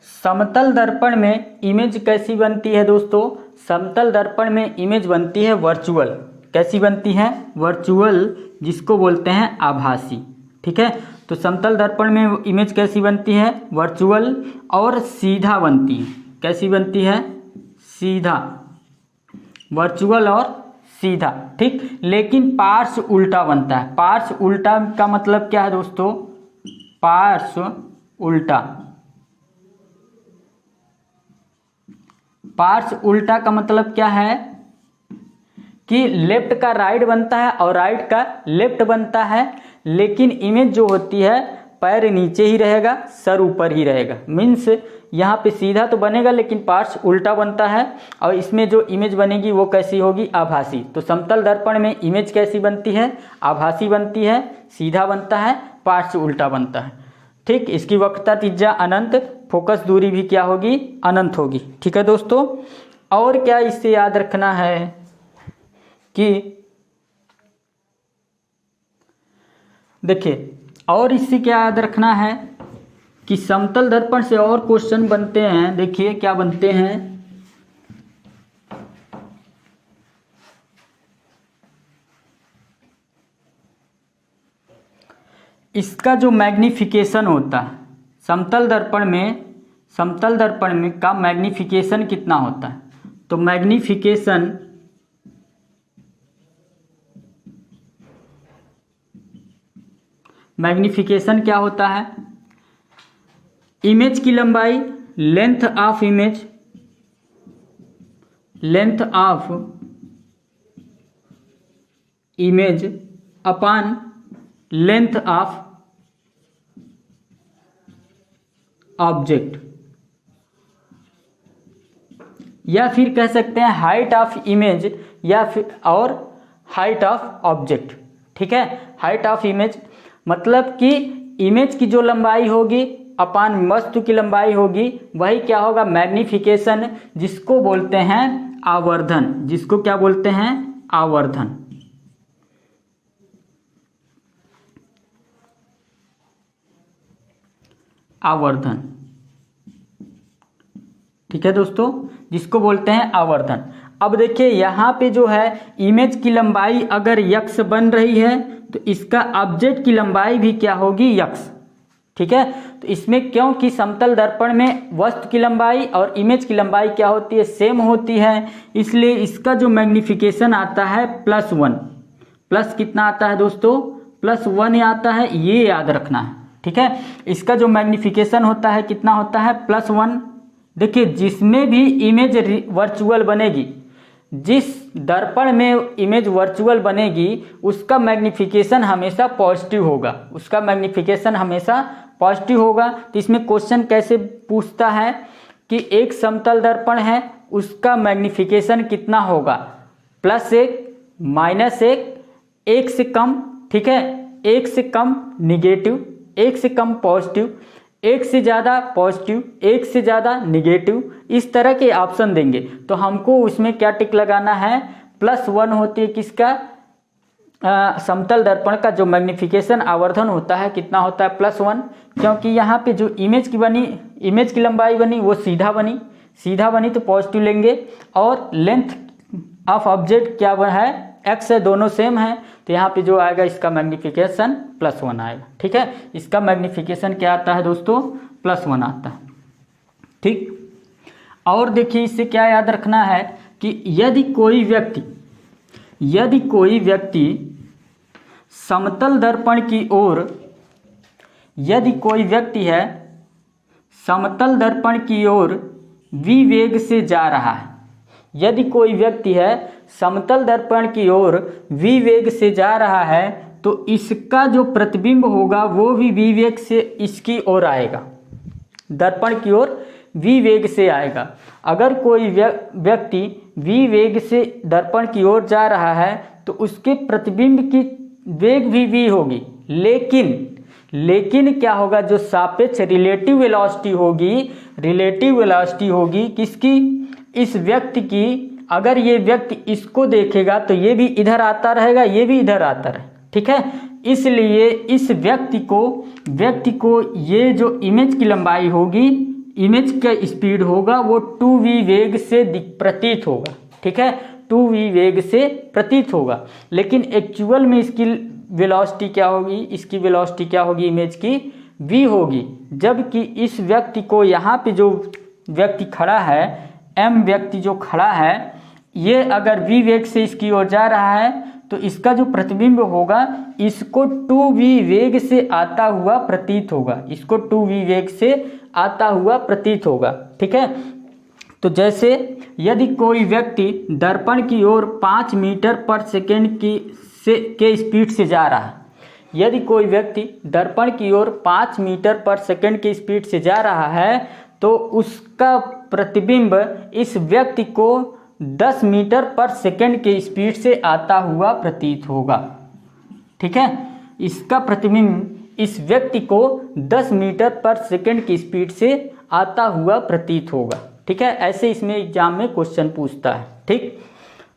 समतल दर्पण में इमेज कैसी बनती है दोस्तों, समतल दर्पण में इमेज बनती है वर्चुअल। कैसी बनती है, वर्चुअल, जिसको बोलते हैं आभासी। ठीक है, तो समतल दर्पण में इमेज कैसी बनती है, वर्चुअल और सीधा बनती है। कैसी बनती है, सीधा, वर्चुअल और सीधा। ठीक, लेकिन पार्श्व उल्टा बनता है। पार्श्व उल्टा का मतलब क्या है दोस्तों, पार्श्व उल्टा, पार्श्व उल्टा का मतलब क्या है कि लेफ्ट का राइट बनता है और राइट का लेफ्ट बनता है, लेकिन इमेज जो होती है पैर नीचे ही रहेगा, सर ऊपर ही रहेगा। मीन्स यहाँ पे सीधा तो बनेगा लेकिन पार्श्व उल्टा बनता है। और इसमें जो इमेज बनेगी वो कैसी होगी, आभासी। तो समतल दर्पण में इमेज कैसी बनती है, आभासी बनती है, सीधा बनता है, पार्श्व उल्टा बनता है। ठीक, इसकी वक्रता त्रिज्या अनंत, फोकस दूरी भी क्या होगी, अनंत होगी। ठीक है दोस्तों, और क्या इससे याद रखना है कि देखिए, और इससे क्या याद रखना है कि समतल दर्पण से और क्वेश्चन बनते हैं। देखिए क्या बनते हैं, इसका जो मैग्निफिकेशन होता है समतल दर्पण में का मैग्निफिकेशन कितना होता है, तो मैग्निफिकेशन क्या होता है, इमेज की लंबाई, length of image, upon length of object, या फिर कह सकते हैं हाइट ऑफ इमेज, या फिर और हाइट ऑफ ऑब्जेक्ट। ठीक है, हाइट ऑफ इमेज मतलब कि इमेज की जो लंबाई होगी अपान वस्तु की लंबाई होगी, वही क्या होगा, मैग्निफिकेशन, जिसको बोलते हैं आवर्धन। जिसको क्या बोलते हैं, आवर्धन। ठीक है दोस्तों, जिसको बोलते हैं आवर्धन। अब देखिए यहाँ पे जो है इमेज की लंबाई अगर यक्स बन रही है तो इसका ऑब्जेक्ट की लंबाई भी क्या होगी, यक्स। ठीक है, तो इसमें क्योंकि समतल दर्पण में वस्तु की लंबाई और इमेज की लंबाई क्या होती है, सेम होती है, इसलिए इसका जो मैग्निफिकेशन आता है +1। प्लस कितना आता है दोस्तों, +1 आता है, ये याद रखना है। ठीक है, इसका जो मैग्निफिकेशन होता है कितना होता है, +1। देखिए जिसमें भी इमेज वर्चुअल बनेगी, जिस दर्पण में इमेज वर्चुअल बनेगी उसका मैग्निफिकेशन हमेशा पॉजिटिव होगा, उसका मैग्निफिकेशन हमेशा पॉजिटिव होगा। तो इसमें क्वेश्चन कैसे पूछता है कि एक समतल दर्पण है उसका मैग्निफिकेशन कितना होगा, +1, -1, 1 से कम, ठीक है, 1 से कम निगेटिव, 1 से कम पॉजिटिव, 1 से ज़्यादा पॉजिटिव, 1 से ज़्यादा निगेटिव, इस तरह के ऑप्शन देंगे। तो हमको उसमें क्या टिक लगाना है, +1 होती है किसका, समतल दर्पण का जो मैग्निफिकेशन आवर्धन होता है कितना होता है, +1। क्योंकि यहाँ पे जो इमेज की लंबाई बनी वो सीधा बनी तो पॉजिटिव लेंगे, और लेंथ ऑफ ऑब्जेक्ट क्या है, एक्स है, दोनों सेम है, तो यहाँ पे जो आएगा इसका मैग्निफिकेशन +1 आएगा। ठीक है, इसका मैग्निफिकेशन क्या आता है दोस्तों, +1 आता है। ठीक, और देखिए इससे क्या याद रखना है कि यदि कोई व्यक्ति समतल दर्पण की ओर, यदि कोई व्यक्ति है समतल दर्पण की ओर v वेग से जा रहा है, यदि कोई व्यक्ति है समतल दर्पण की ओर v वेग से जा रहा है तो इसका जो प्रतिबिंब होगा वो भी v वेग से इसकी ओर आएगा, दर्पण की ओर v वेग से आएगा। अगर कोई व्यक्ति v वेग से दर्पण की ओर जा रहा है तो उसके प्रतिबिंब की वेग भी v होगी, लेकिन क्या होगा, जो सापेक्ष रिलेटिव वेलोसिटी होगी किसकी, इस व्यक्ति की। अगर ये व्यक्ति इसको देखेगा तो ये भी इधर आता रहेगा, ये भी इधर आता रहे। ठीक है, इसलिए इस व्यक्ति को ये जो इमेज की लंबाई होगी, इमेज का स्पीड होगा वो 2v वेग से प्रतीत होगा। ठीक है, 2v वेग से प्रतीत होगा, लेकिन एक्चुअल में इसकी वेलोसिटी क्या होगी, इमेज की v होगी। जबकि इस व्यक्ति को, यहाँ पे जो व्यक्ति खड़ा है, m व्यक्ति जो खड़ा है, ये अगर v वेग से इसकी ओर जा रहा है तो इसका जो प्रतिबिंब होगा इसको 2v वेग से आता हुआ प्रतीत होगा, ठीक है। तो जैसे यदि कोई व्यक्ति दर्पण की ओर 5 मीटर पर सेकेंड के स्पीड से जा रहा है, यदि कोई व्यक्ति दर्पण की ओर 5 मीटर पर सेकेंड की स्पीड से जा रहा है तो उसका प्रतिबिंब इस व्यक्ति को 10 मीटर पर सेकेंड के स्पीड से आता हुआ प्रतीत होगा। ठीक है, इसका प्रतिबिंब इस व्यक्ति को 10 मीटर पर सेकेंड की स्पीड से आता हुआ प्रतीत होगा। ठीक है, ऐसे इसमें एग्जाम में क्वेश्चन पूछता है। ठीक,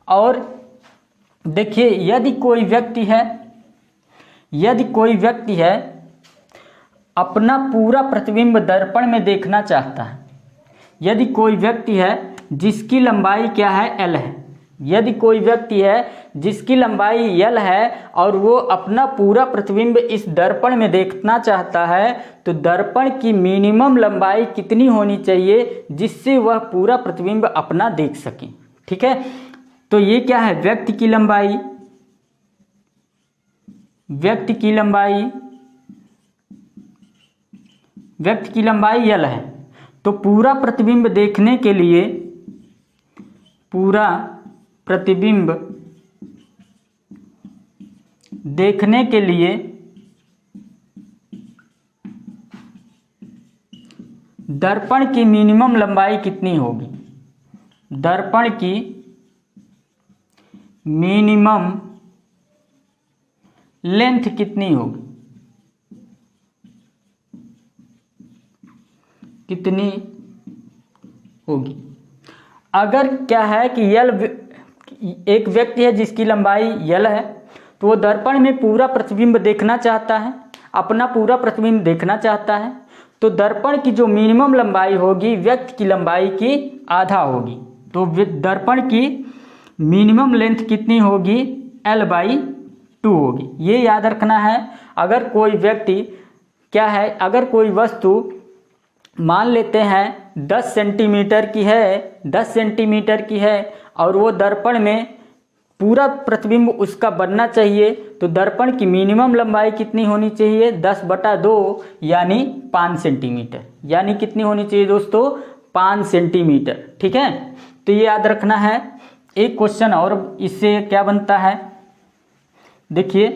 और देखिए यदि कोई व्यक्ति है अपना पूरा प्रतिबिंब दर्पण में देखना चाहता है, यदि कोई व्यक्ति है जिसकी लंबाई क्या है, L है, यदि कोई व्यक्ति है जिसकी लंबाई L है और वो अपना पूरा प्रतिबिंब इस दर्पण में देखना चाहता है, तो दर्पण की मिनिमम लंबाई कितनी होनी चाहिए जिससे वह पूरा प्रतिबिंब अपना देख सके। ठीक है, तो ये क्या है, व्यक्ति की लंबाई L है। तो पूरा प्रतिबिंब देखने के लिए दर्पण की मिनिमम लंबाई कितनी होगी, दर्पण की मिनिमम लेंथ कितनी होगी, अगर क्या है कि एक व्यक्ति है जिसकी लंबाई L है तो वो दर्पण में पूरा प्रतिबिंब देखना चाहता है, अपना पूरा प्रतिबिंब देखना चाहता है, तो दर्पण की जो मिनिमम लंबाई होगी व्यक्ति की लंबाई की आधा होगी। तो दर्पण की मिनिमम लेंथ कितनी होगी, l/2 होगी। ये याद रखना है। अगर कोई व्यक्ति क्या है, अगर कोई वस्तु मान लेते हैं 10 सेंटीमीटर की है, 10 सेंटीमीटर की है और वो दर्पण में पूरा प्रतिबिंब उसका बनना चाहिए, तो दर्पण की मिनिमम लंबाई कितनी होनी चाहिए, 10/2 यानी 5 सेंटीमीटर। यानी कितनी होनी चाहिए दोस्तों, 5 सेंटीमीटर। ठीक है, तो ये याद रखना है। एक क्वेश्चन और इससे क्या बनता है, देखिए,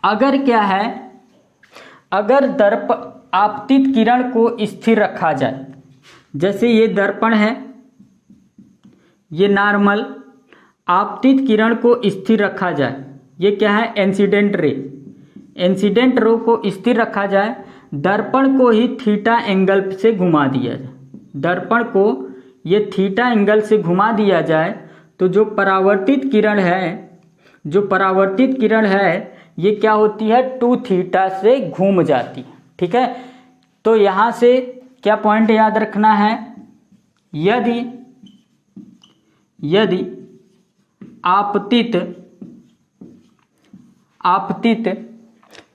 अगर क्या है, अगर दर्पण आपतित किरण को स्थिर रखा जाए, जैसे ये दर्पण है, ये नॉर्मल, आपतित किरण को स्थिर रखा जाए, ये क्या है, इंसिडेंट रे, इंसिडेंट रे को स्थिर रखा जाए, दर्पण को ही थीटा एंगल से घुमा दिया जाए, दर्पण को ये थीटा एंगल से घुमा दिया जाए, तो जो परावर्तित किरण है, जो परावर्तित किरण है, ये क्या होती है, 2θ से घूम जाती है। ठीक है, तो यहां से क्या पॉइंट याद रखना है, यदि आपतित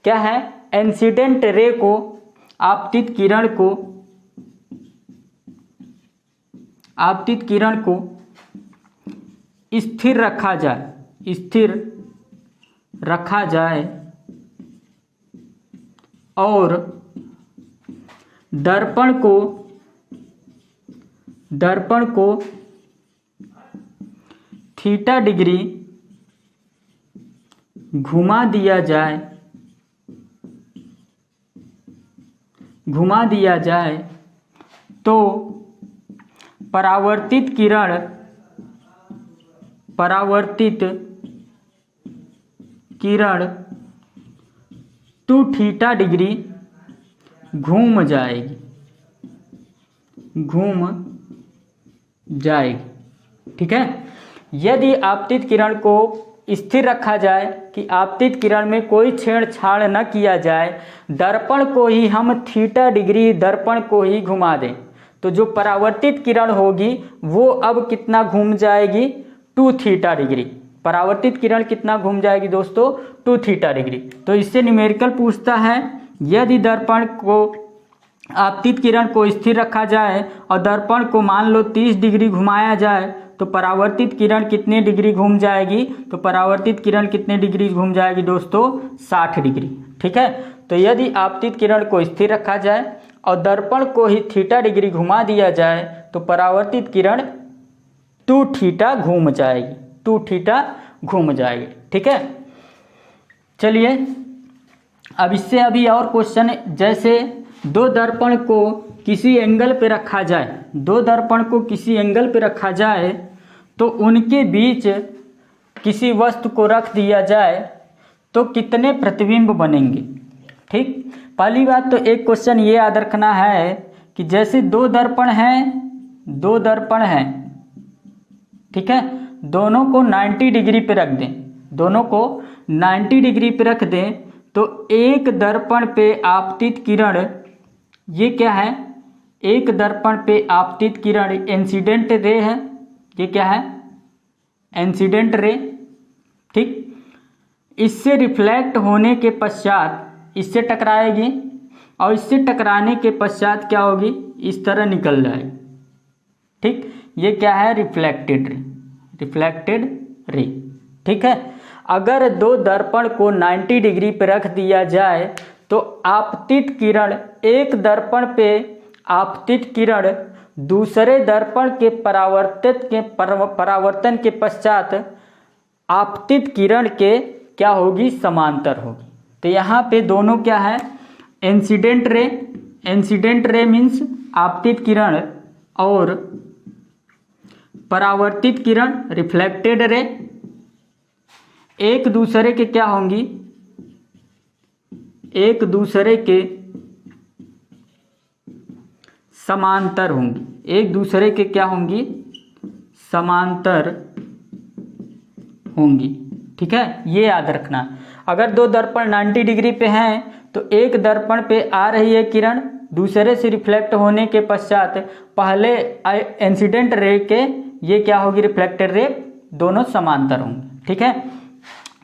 क्या है, इंसिडेंट रे को, आपतित किरण को स्थिर रखा जाए और दर्पण को थीटा डिग्री घुमा दिया जाए, तो परावर्तित किरण 2θ डिग्री घूम जाएगी। ठीक है, यदि आपतित किरण को स्थिर रखा जाए कि आपतित किरण में कोई छेड़छाड़ न किया जाए, दर्पण को ही हम थीटा डिग्री दर्पण को ही घुमा दें, तो जो परावर्तित किरण होगी वो अब कितना घूम जाएगी, 2θ डिग्री। परावर्तित किरण कितना घूम जाएगी दोस्तों, 2θ डिग्री। तो इससे न्यूमेरिकल पूछता है, यदि दर्पण को, आपतित किरण को स्थिर रखा जाए और दर्पण को मान लो 30 डिग्री घुमाया जाए, तो परावर्तित किरण कितने डिग्री घूम जाएगी, तो परावर्तित किरण कितने डिग्री घूम जाएगी दोस्तों, 60 डिग्री। ठीक है, तो यदि आपतित किरण को स्थिर रखा जाए और दर्पण को ही थीटा डिग्री घुमा दिया जाए, तो परावर्तित किरण 2θ घूम जाएगी, 2θ घूम जाएगी। ठीक है, चलिए अब इससे अभी और क्वेश्चन, जैसे दो दर्पण को किसी एंगल पे रखा जाए, दो दर्पण को किसी एंगल पे रखा जाए, तो उनके बीच किसी वस्तु को रख दिया जाए तो कितने प्रतिबिंब बनेंगे। ठीक, पहली बात तो एक क्वेश्चन ये याद रखना है कि जैसे दो दर्पण हैं, ठीक है, दोनों को 90 डिग्री पे रख दें, दोनों को 90 डिग्री पे रख दें, तो एक दर्पण पे आपतित किरण, ये क्या है, एक दर्पण पे आपतित किरण इंसिडेंट रे है, ये क्या है, इंसिडेंट रे। ठीक, इससे रिफ्लेक्ट होने के पश्चात इससे टकराएगी और इससे टकराने के पश्चात क्या होगी, इस तरह निकल जाएगी। ठीक, ये क्या है, रिफ्लेक्टेड रे। ठीक है, अगर दो दर्पण को 90 डिग्री पर रख दिया जाए, तो आपतित किरण, एक दर्पण पे आपतित किरण दूसरे दर्पण के परावर्तन के पश्चात आपतित किरण के क्या होगी, समांतर होगी। तो यहाँ पे दोनों क्या है, इंसिडेंट रे मीन्स आपतित किरण और परावर्तित किरण रिफ्लेक्टेड रे एक दूसरे के क्या होंगी, एक दूसरे के समांतर होंगी, एक दूसरे के क्या होंगी, समांतर होंगी। ठीक है, ये याद रखना। अगर दो दर्पण 90 डिग्री पे हैं, तो एक दर्पण पे आ रही है किरण, दूसरे से रिफ्लेक्ट होने के पश्चात पहले इंसिडेंट रे के ये क्या होगी रिफ्लेक्टेड रे, दोनों समांतर होंगे। ठीक है,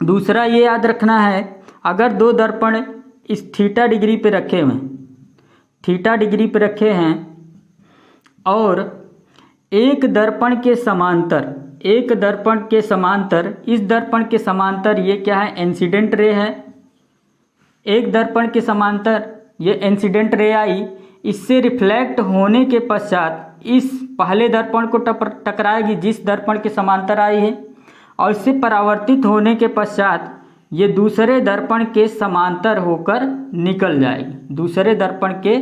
दूसरा ये याद रखना है, अगर दो दर्पण इस थीटा डिग्री पे रखे हुए हैं, थीटा डिग्री पे रखे हैं और एक दर्पण के समांतर, एक दर्पण के समांतर, इस दर्पण के समांतर ये क्या है इंसिडेंट रे है, एक दर्पण के समांतर ये इंसिडेंट रे आई, इससे रिफ्लेक्ट होने के पश्चात इस पहले दर्पण को टकराएगी जिस दर्पण के समांतर आई है, और इससे परावर्तित होने के पश्चात ये दूसरे दर्पण के समांतर होकर निकल जाएगी, दूसरे दर्पण के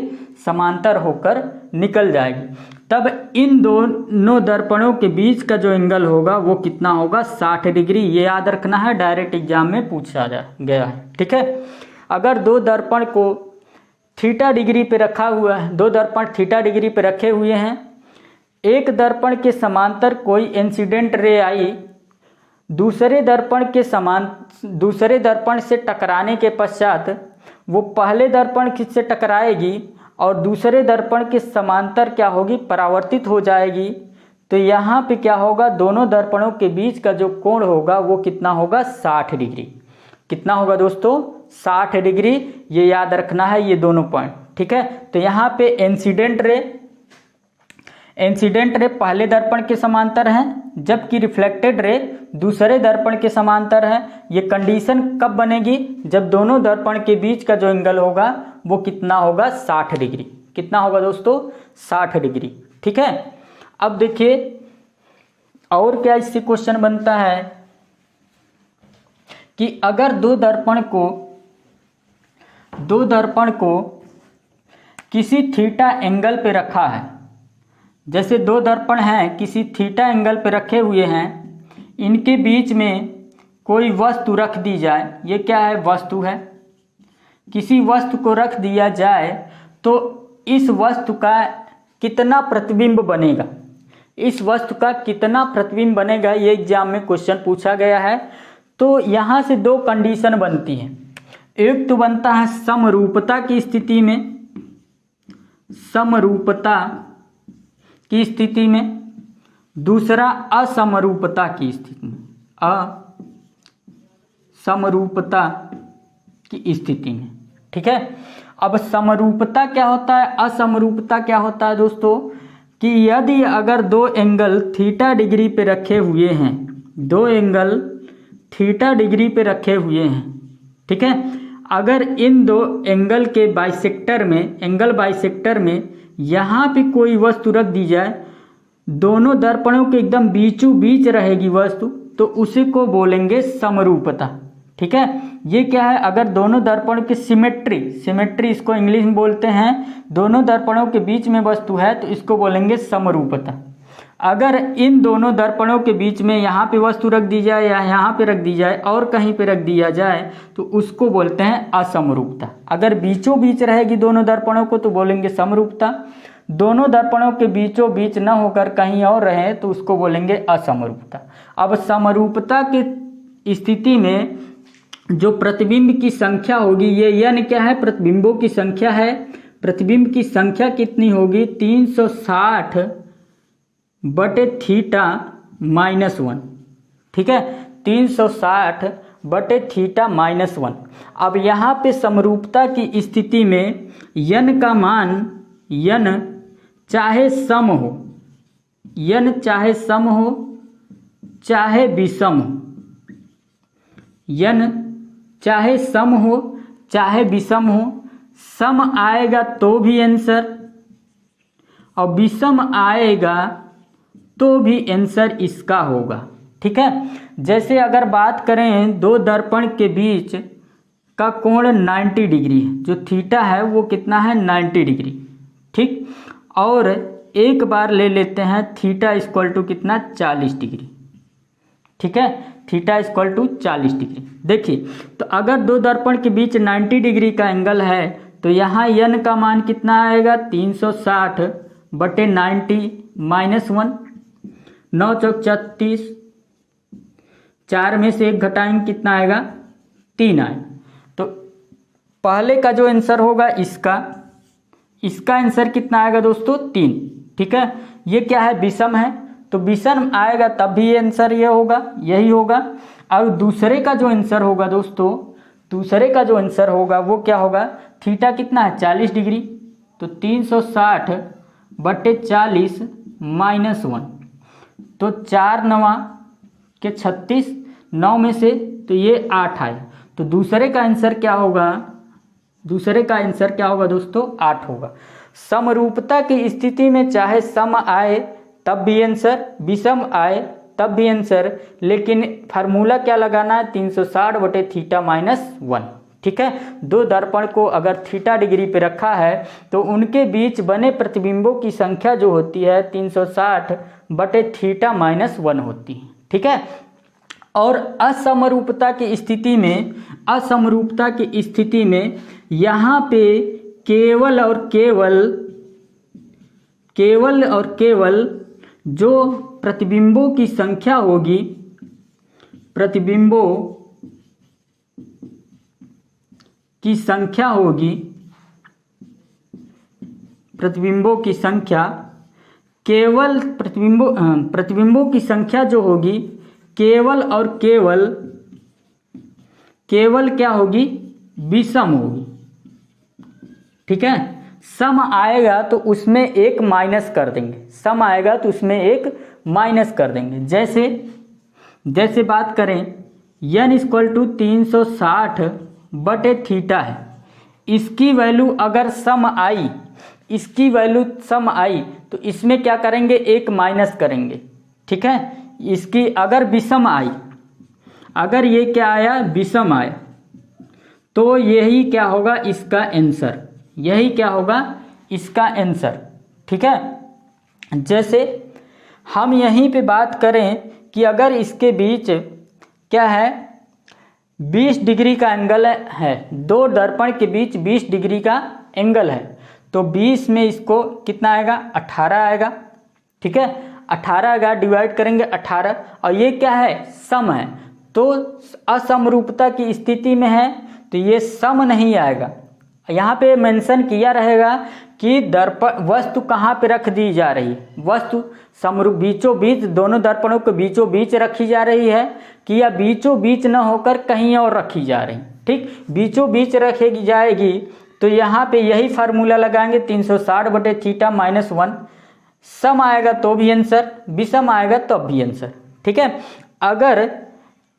समांतर होकर निकल जाएगी। तब इन दोनों दर्पणों के बीच का जो एंगल होगा वो कितना होगा 60 डिग्री। ये याद रखना है, डायरेक्ट एग्जाम में पूछा गया है। ठीक है, अगर दो दर्पण को थीटा डिग्री पे रखा हुआ है, दो दर्पण थीटा डिग्री पे रखे हुए हैं, एक दर्पण के समांतर कोई इंसिडेंट रे आई, दूसरे दर्पण से टकराने के पश्चात वो पहले दर्पण से टकराएगी और दूसरे दर्पण के समांतर क्या होगी परावर्तित हो जाएगी। तो यहाँ पे क्या होगा, दोनों दर्पणों के बीच का जो कोण होगा वो कितना होगा 60 डिग्री। कितना होगा दोस्तों 60 डिग्री, ये याद रखना है ये दोनों पॉइंट। ठीक है, तो यहाँ पे इंसिडेंट रे पहले दर्पण के समांतर है, जबकि रिफ्लेक्टेड रे दूसरे दर्पण के समांतर है। ये कंडीशन कब बनेगी, जब दोनों दर्पण के बीच का जो एंगल होगा वो कितना होगा 60 डिग्री। कितना होगा दोस्तों 60 डिग्री। ठीक है, अब देखिए और क्या इससे क्वेश्चन बनता है कि अगर दो दर्पण को किसी थीटा एंगल पे रखा है, जैसे दो दर्पण हैं किसी थीटा एंगल पे रखे हुए हैं, इनके बीच में कोई वस्तु रख दी जाए, ये क्या है वस्तु है, किसी वस्तु को रख दिया जाए तो इस वस्तु का कितना प्रतिबिंब बनेगा, इस वस्तु का कितना प्रतिबिंब बनेगा, ये एग्जाम में क्वेश्चन पूछा गया है। तो यहाँ से दो कंडीशन बनती हैं, एक तो बनता है समरूपता की स्थिति में, समरूपता की स्थिति में, दूसरा असमरूपता की स्थिति में, असमरूपता की स्थिति में। ठीक है, अब समरूपता क्या होता है, असमरूपता क्या होता है दोस्तों, कि यदि अगर दो एंगल थीटा डिग्री पे रखे हुए हैं, दो एंगल थीटा डिग्री पे रखे हुए हैं, ठीक है, अगर इन दो एंगल के बाइसेक्टर में, एंगल बाइसेक्टर में यहाँ पे कोई वस्तु रख दी जाए, दोनों दर्पणों के एकदम बीचों बीच रहेगी वस्तु, तो उसी को बोलेंगे समरूपता। ठीक है, ये क्या है, अगर दोनों दर्पणों की सिमेट्री इसको इंग्लिश में बोलते हैं, दोनों दर्पणों के बीच में वस्तु है तो इसको बोलेंगे समरूपता। अगर इन दोनों दर्पणों के बीच में यहाँ पे वस्तु रख दी जाए या यहाँ पे रख दी जाए और कहीं पे रख दिया जाए तो उसको बोलते हैं असमरूपता। अगर बीचों बीच रहेगी दोनों दर्पणों को तो बोलेंगे समरूपता, दोनों दर्पणों के बीचों बीच न होकर कहीं और रहे तो उसको बोलेंगे असमरूपता। अब समरूपता की स्थिति में जो प्रतिबिंब की संख्या होगी, ये n क्या है, प्रतिबिंबों की संख्या है, प्रतिबिंब की संख्या कितनी होगी 360 बटे थीटा -1। ठीक है, 360 बटे थीटा -1। अब यहाँ पे समरूपता की स्थिति में n का मान, n चाहे सम हो, n चाहे सम हो चाहे विषम हो, n चाहे सम हो चाहे विषम हो, सम आएगा तो भी आंसर और विषम आएगा तो भी आंसर इसका होगा। ठीक है, जैसे अगर बात करें दो दर्पण के बीच का कोण 90 डिग्री है, जो थीटा है वो कितना है 90 डिग्री। ठीक, और एक बार ले लेते हैं थीटा इक्वल टू कितना 40 डिग्री। ठीक है, थीटा इक्वल टू 40 डिग्री। देखिए, तो अगर दो दर्पण के बीच 90 डिग्री का एंगल है तो यहाँ n का मान कितना आएगा 360 बटे 90 -1, 9 चौक 36, 4 में से 1 घटाएंगे कितना आएगा 3 आएगा। तो पहले का जो आंसर होगा इसका आंसर कितना आएगा दोस्तों 3। ठीक है, ये क्या है विषम है तो विषम आएगा तब भी आंसर ये होगा, यही होगा। और दूसरे का जो आंसर होगा दोस्तों, दूसरे का जो आंसर होगा वो क्या होगा, थीटा कितना है 40 डिग्री, तो 360/40 -1, तो 4 9 के 36, 9 में से तो ये 8 आया, तो दूसरे का आंसर क्या होगा, दूसरे का आंसर क्या होगा दोस्तों, 8 होगा। समरूपता की स्थिति में चाहे सम आए तब भी आंसर, विषम आए तब भी आंसर, लेकिन फार्मूला क्या लगाना है, 360/θ -1, ठीक है। दो दर्पण को अगर थीटा डिग्री पे रखा है तो उनके बीच बने प्रतिबिंबों की संख्या जो होती है 360/θ -1 होती है, ठीक है। और असमरूपता की स्थिति में, असमरूपता की स्थिति में यहाँ पे केवल और केवल जो प्रतिबिंबों की संख्या होगी, प्रतिबिंबों की संख्या होगी, प्रतिबिंबों की संख्या, केवल प्रतिबिंबों की संख्या जो होगी केवल और केवल क्या होगी, विषम होगी, ठीक है। सम आएगा तो उसमें एक माइनस कर देंगे, सम आएगा तो उसमें एक माइनस कर देंगे। जैसे बात करें n = 360/θ है, इसकी वैल्यू अगर सम आई, इसकी वैल्यू सम आई तो इसमें क्या करेंगे, एक माइनस करेंगे, ठीक है। इसकी अगर विषम आई, अगर ये क्या आया, विषम आया, तो यही क्या होगा इसका आंसर, यही क्या होगा इसका आंसर, ठीक है। जैसे हम यहीं पे बात करें कि अगर इसके बीच क्या है, 20 डिग्री का एंगल है, दो दर्पण के बीच 20 डिग्री का एंगल है, तो 20 में इसको कितना आएगा, 18 आएगा, ठीक है। 18 आएगा, डिवाइड करेंगे 18, और ये क्या है, सम है, तो असमरूपता की स्थिति में है तो ये सम नहीं आएगा। यहाँ पे मेंशन किया रहेगा कि दर्पण वस्तु कहाँ पे रख दी जा रही है, वस्तु समरूप बीचों बीच, दोनों दर्पणों के बीचों बीच रखी जा रही है कि या बीचों बीच न होकर कहीं और रखी जा रही, ठीक। बीचों बीच रखेगी जाएगी तो यहाँ पे यही फार्मूला लगाएंगे 360/θ -1, सम आएगा तो भी आंसर, विषम आएगा तब भी आंसर, ठीक है। अगर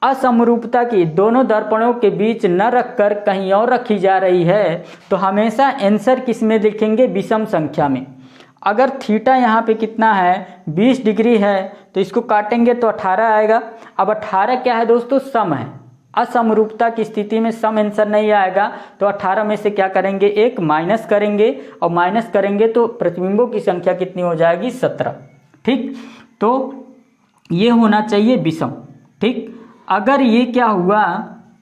असमरूपता की दोनों दर्पणों के बीच न रखकर कहीं और रखी जा रही है तो हमेशा आंसर किस में लिखेंगे, विषम संख्या में। अगर थीटा यहाँ पे कितना है, 20 डिग्री है, तो इसको काटेंगे तो 18 आएगा। अब 18 क्या है दोस्तों, सम है, असमरूपता की स्थिति में सम आंसर नहीं आएगा, तो 18 में से क्या करेंगे, एक माइनस करेंगे, और माइनस करेंगे तो प्रतिबिंबों की संख्या कितनी हो जाएगी, 17, ठीक। तो ये होना चाहिए विषम, ठीक। अगर ये क्या हुआ,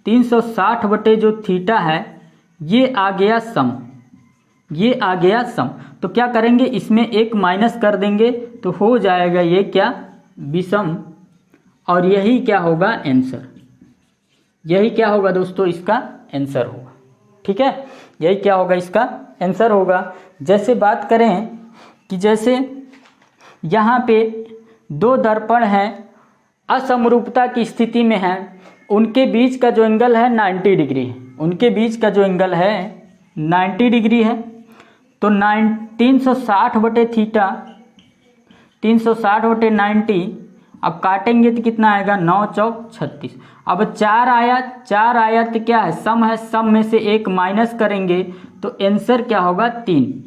360 जो थीटा है ये आ गया सम, ये आ गया सम, तो क्या करेंगे, इसमें एक माइनस कर देंगे तो हो जाएगा ये क्या, विषम, और यही क्या होगा आंसर, यही क्या होगा दोस्तों, इसका आंसर होगा, ठीक है। यही क्या होगा, इसका आंसर होगा। जैसे बात करें कि जैसे यहाँ पे दो दर्पण हैं, असमरूपता की स्थिति में है, उनके बीच का जो एंगल है 90 डिग्री है, उनके बीच का जो एंगल है 90 डिग्री है, तो 360/θ 360/90, अब काटेंगे तो कितना आएगा, 9 चौक 36। अब 4 आया, 4 आया तो क्या है, सम है, सम में से एक माइनस करेंगे तो आंसर क्या होगा, 3,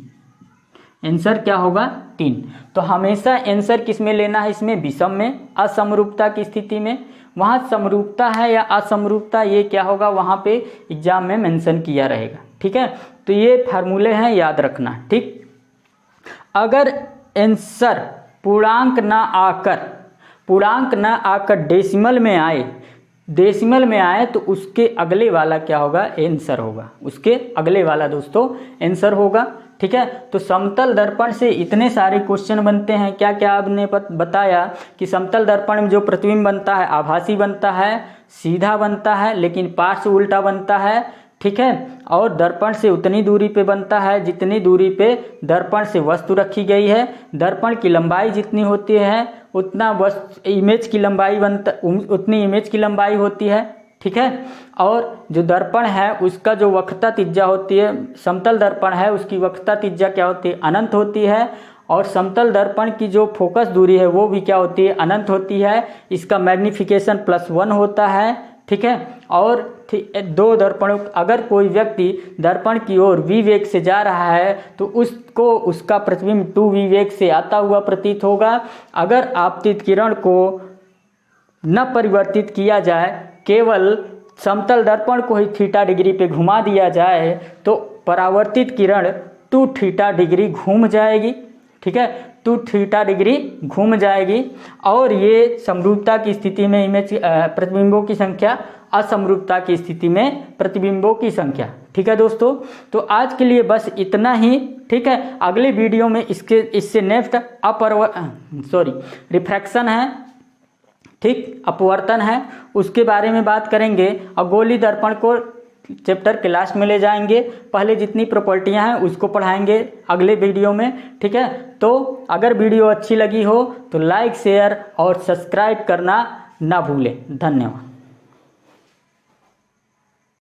आंसर क्या होगा, 3। तो हमेशा आंसर किस में लेना है, इसमें विषम में, असमरूपता की स्थिति में। वहाँ समरूपता है या असमरूपता ये क्या होगा, वहाँ पे एग्जाम में मेंशन किया रहेगा, ठीक है। तो ये फार्मूले हैं, याद रखना, ठीक। अगर आंसर पूर्णांक ना आकर डेसिमल में आए, डेसिमल में आए तो उसके अगले वाला क्या होगा, आंसर होगा, उसके अगले वाला दोस्तों आंसर होगा, ठीक है। तो समतल दर्पण से इतने सारे क्वेश्चन बनते हैं। क्या क्या आपने बताया कि समतल दर्पण में जो प्रतिबिंब बनता है आभासी बनता है, सीधा बनता है, लेकिन पार्श्व उल्टा बनता है, ठीक है। और दर्पण से उतनी दूरी पे बनता है जितनी दूरी पे दर्पण से वस्तु रखी गई है। दर्पण की लंबाई जितनी होती है उतना इमेज की लंबाई उतनी इमेज की लंबाई होती है, ठीक है। और जो दर्पण है उसका जो वक्रता त्रिज्या होती है, समतल दर्पण है उसकी वक्रता त्रिज्या क्या होती है, अनंत होती है। और समतल दर्पण की जो फोकस दूरी है वो भी क्या होती है, अनंत होती है। इसका मैग्निफिकेशन +1 होता है, ठीक है। और दो दर्पणों, अगर कोई व्यक्ति दर्पण की ओर v वेग से जा रहा है तो उसको उसका प्रतिबिंब 2v वेग से आता हुआ प्रतीत होगा। अगर आपतित किरण को न परिवर्तित किया जाए, केवल समतल दर्पण को ही थीटा डिग्री पे घुमा दिया जाए तो परावर्तित किरण 2 थीटा डिग्री घूम जाएगी, ठीक है, 2 थीटा डिग्री घूम जाएगी। और ये समरूपता की स्थिति में इमेज प्रतिबिंबों की संख्या, असमरूपता की स्थिति में प्रतिबिंबों की संख्या, ठीक है दोस्तों। तो आज के लिए बस इतना ही, ठीक है। अगले वीडियो में इससे नेक्स्ट रिफ्रैक्शन है, ठीक, अपवर्तन है, उसके बारे में बात करेंगे। और गोली दर्पण को चैप्टर के लास्ट में ले जाएंगे। पहले जितनी प्रॉपर्टियां हैं उसको पढ़ाएंगे अगले वीडियो में, ठीक है। तो अगर वीडियो अच्छी लगी हो तो लाइक, शेयर और सब्सक्राइब करना ना भूलें। धन्यवाद।